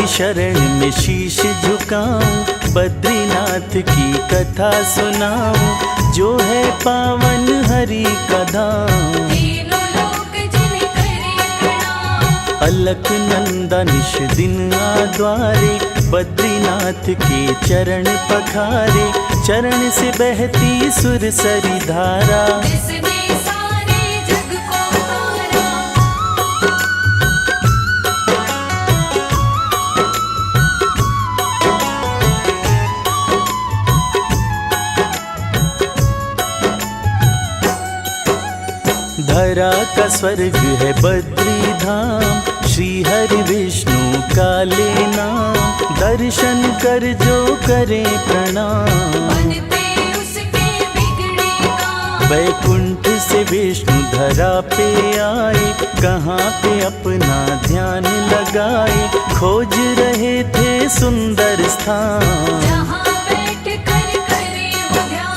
शरण में शीश झुकाऊं, बद्रीनाथ की कथा सुनाऊं, जो है पावन हरि का धाम। तीनों लोक जिन्हें करे प्रणाम, अलक नंदा निश दिन आ द्वारे, बद्रीनाथ के चरण पखारे, चरण से बहती सुरसरी धारा। जिसने सारे जग को तारा, धरा का स्वर्ग है बद्री धाम, श्री हरि विष्णु का ले नाम, दर्शन कर जो करे प्रणाम। बनते उसके बिगड़े काम, वैकुंठ से विष्णु धरा पे आए, कहाँ पे अपना ध्यान लगाए, खोज रहे थे सुंदर स्थान। जहाँ बैठ कर करे वो ध्यान।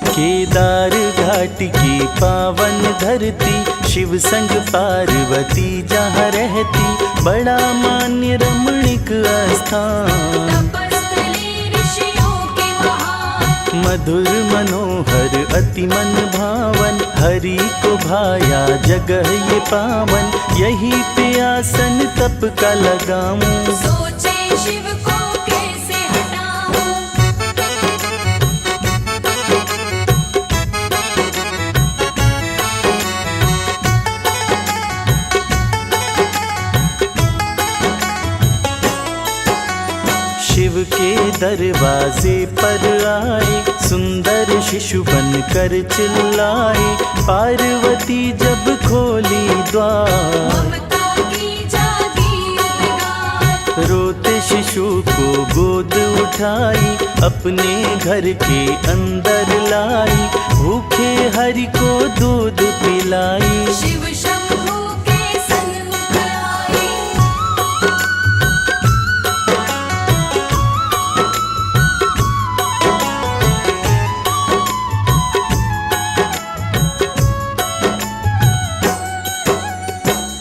केदार घाट की पावन धरती, शिव संग पार्वती जहाँ रहती, बड़ा मान्य रमणीक स्थान। तपस्थली ऋषियों के महान, मधुर मनोहर अति मन भावन, हरि को भाया जगह ये पावन, यही पे आसन तप का लगाऊं। सोचे शिव को कैसे हटाऊं। शिव के दरवाजे पर आए, सुंदर शिशु बन कर चिल्लाए, पार्वती जब खोली द्वार। ममता की जागी उद्गार, रोते शिशु को गोद उठाई, अपने घर के अंदर लाई, भूखे हरि को दूध पिलाई। शिव शंभू के सन्मुख आई,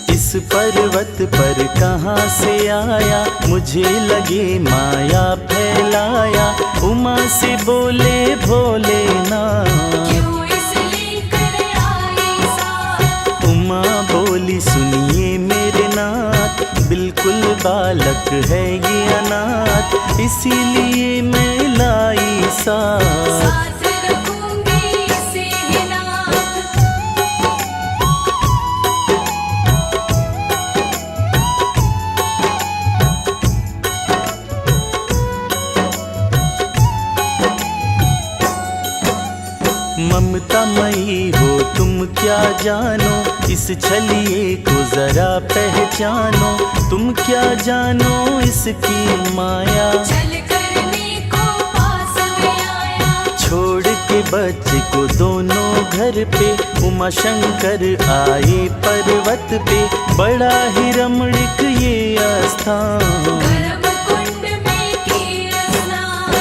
इस पर्वत पर कहाँ से आया, मुझे लगे माया फैलाया, उमा से बोले भोलेनाथ। क्यों इसलिए कर आई साथ। उमा बोली सुनिए मेरे नाथ, बिल्कुल बालक है ये अनाथ, इसीलिए मैं लाई साथ। साथ रखूंगी इसे ही नाथ। ममता मई हो तुम क्या जानो, इस छलिए को जरा पहचानो, तुम क्या जानो इसकी माया। चल करने को पास में आया, छोड़ के बच्चे को दोनों घर पे, उमा शंकर आए पर्वत पे, बड़ा ही रमणीक ये स्थान। गर्भ कुंड में किया स्नान।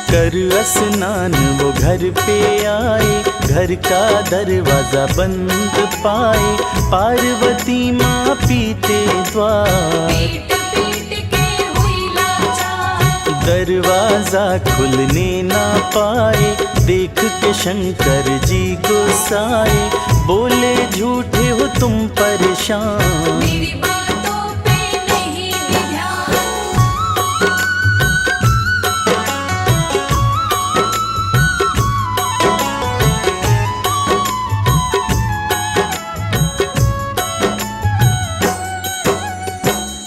कर स्नान वो घर पे आए, घर का दरवाजा बंद पाए, पार्वती माँ पीते द्वार। पीट पीट के हुई लाचार, दरवाजा खुलने ना पाए, देख के शंकर जी गुस्साए, बोले झूठे हो तुम परेशान। मेरी बातों पे नहीं भी ध्यान।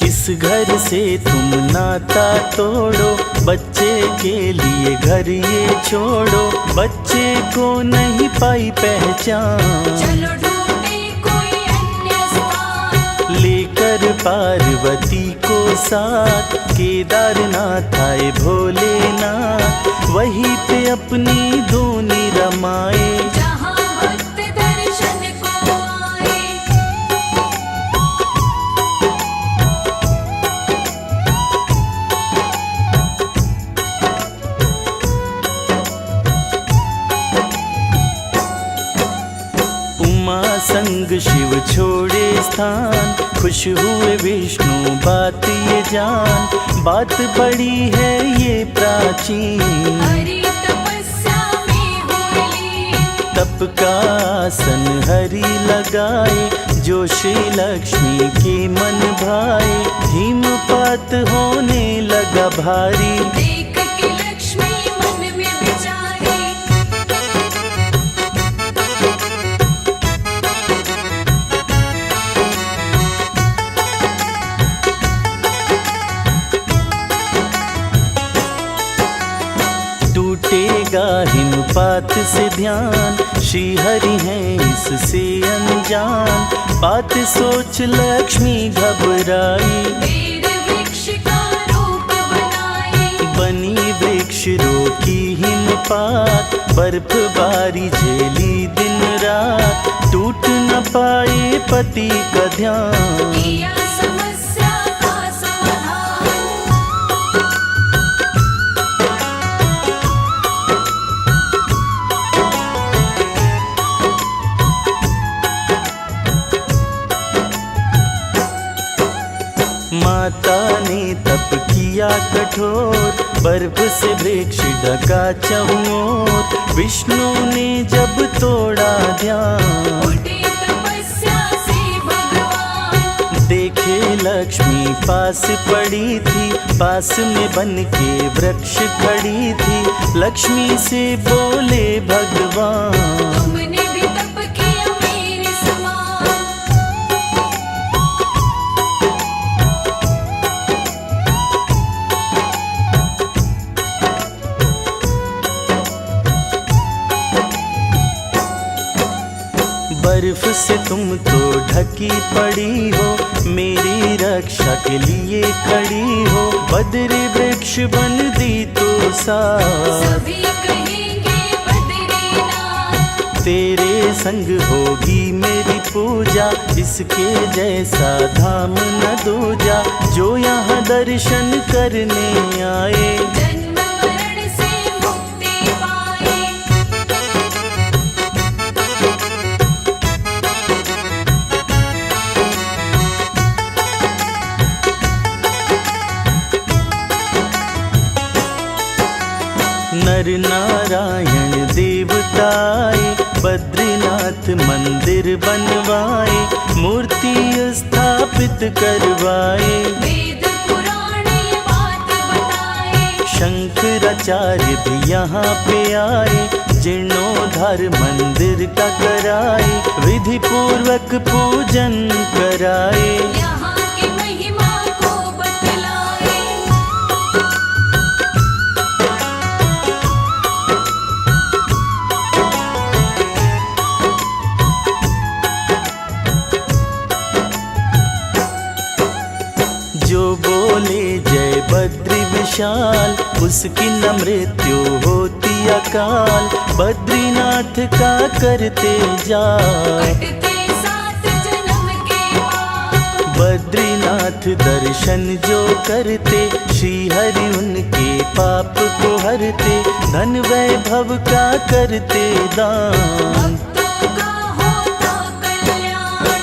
इस घर से तुम नाता तोड़ो, बच्चे के लिए घर ये छोड़ो, बच्चे को नहीं पाई पहचान। चलो ढूंढे कोई अन्य स्थान, लेकर शंकर पार्वती को साथ, केदारनाथ आए भोलेनाथ, वहीं पे अपनी धूनी रमाए। जहाँ भक्त दर्शन को आए। उमा संग शिव छोड़े स्थान, खुश हुए विष्णु बात ये जान, बात बड़ी है ये प्राचीन। हरि तपस्या में हुए लीन। तप का आसन हरि लगाए, जो श्री लक्ष्मी के मन भाए, हिमपात होने लगा भारी। देख के लक्ष्मी मन में विचारी। टूटेगा हिमपात से ध्यान, श्री हरि हैं इससे अनजान, बात सोच लक्ष्मी घबराई। वेद वृक्ष का रूप बनाए। बनी वृक्ष रोकी हिमपात, बर्फबारी झेली दिन रात, टूट न पाए पति का ध्यान। किया समस्या का समाधान। माता ने तप किया कठोर, बर्फ से वृक्ष ढका चहुओर, विष्णु ने जब तोड़ा ध्यान। उठे तपस्या से भगवान। देखे लक्ष्मी पास पड़ी थी, पास में बन के वृक्ष खड़ी थी, लक्ष्मी से बोले भगवान। तुमने भी तप किया मेरे समान। बर्फ से तुम तो ढकी पड़ी हो, मेरी रक्षा के लिए खड़ी हो, बद्री वृक्ष बन दी तो साथ। सभी कहेंगे बद्रीनाथ। तेरे संग होगी मेरी पूजा, इसके जैसा धाम न दूजा, जो यहाँ दर्शन करने आए। जन्म मरण से मुक्ति पाए। नर नारायण देवताए, बद्रीनाथ मंदिर बनवाए, मूर्ति स्थापित करवाए। वेद पुराण ये बात बताए। शंकराचार्य भी यहाँ पे आए, जीर्णोद्धार मंदिर का कराए, विधि पूर्वक पूजन कराए। यहाँ की महिमा को बतलाए। जो बोले जय बद्री विशाल, उसकी न मृत्यु होती अकाल, बद्रीनाथ का करते जाप। कटते 7 जन्म के पाप। बद्रीनाथ दर्शन जो करते, श्री हरि उनके पाप को हरते, धन वैभव का करते दान। भक्तों का होता कल्याण।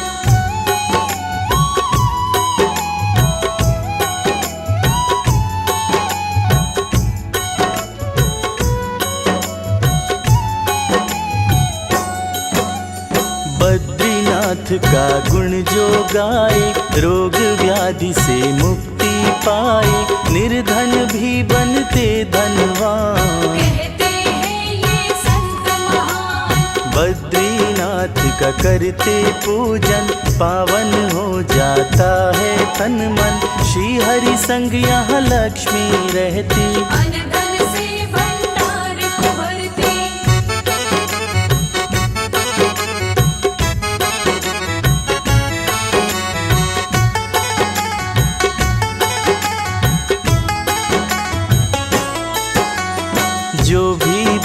बद्रीनाथ का गुण जो गाए, रोग व्याधि से मुक्ति पाए, निर्धन भी बनते धनवान। कहते हैं ये संत महान। बद्रीनाथ का करते पूजन, पावन हो जाता है तन मन, श्री हरि संग यहाँ लक्ष्मी रहती। अन्न धन से भंडार को भरते।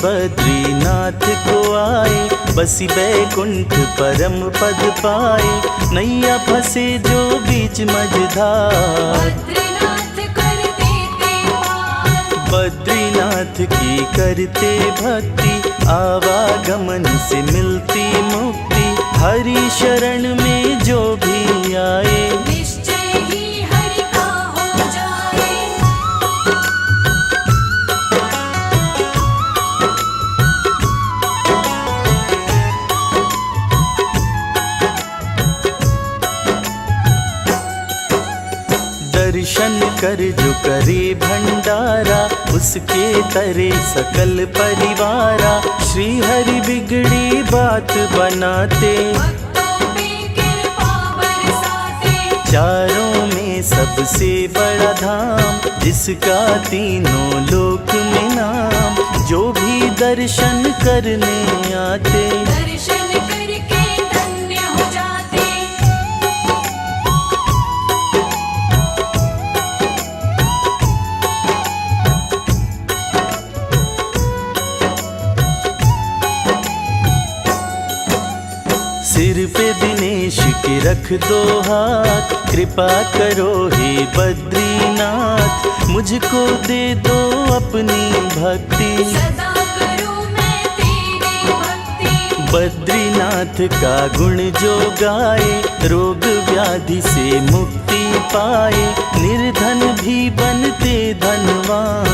बद्रीनाथ को आए, बसी बैकुंठ परम पद पाए। नैया फंसे जो बीच मझधार, बद्रीनाथ कर देते पार। बद्रीनाथ की करते भक्ति, आवागमन से मिलती मुक्ति। हरि शरण में जो भी आए, निश्चय ही हरि का हो जाए। दर्शन कर जो करे भंडारा, उसके तरे सकल परिवारा। श्री हरि बिगड़ी बात बनाते, भक्तों पे कृपा बरसाते। चारों में सबसे बड़ा धाम, जिसका तीनों लोक में नाम। जो भी दर्शन करने आते, दर्शन करके धन्य हो जाते। सिर पे दिनेश के रख दो हाथ, कृपा करो हे बद्रीनाथ। मुझको दे दो अपनी भक्ति, सदा करूं मैं तेरी भक्ति। बद्रीनाथ का गुण जो गाए, रोग व्याधि से मुक्ति पाए। निर्धन भी बनते धनवान,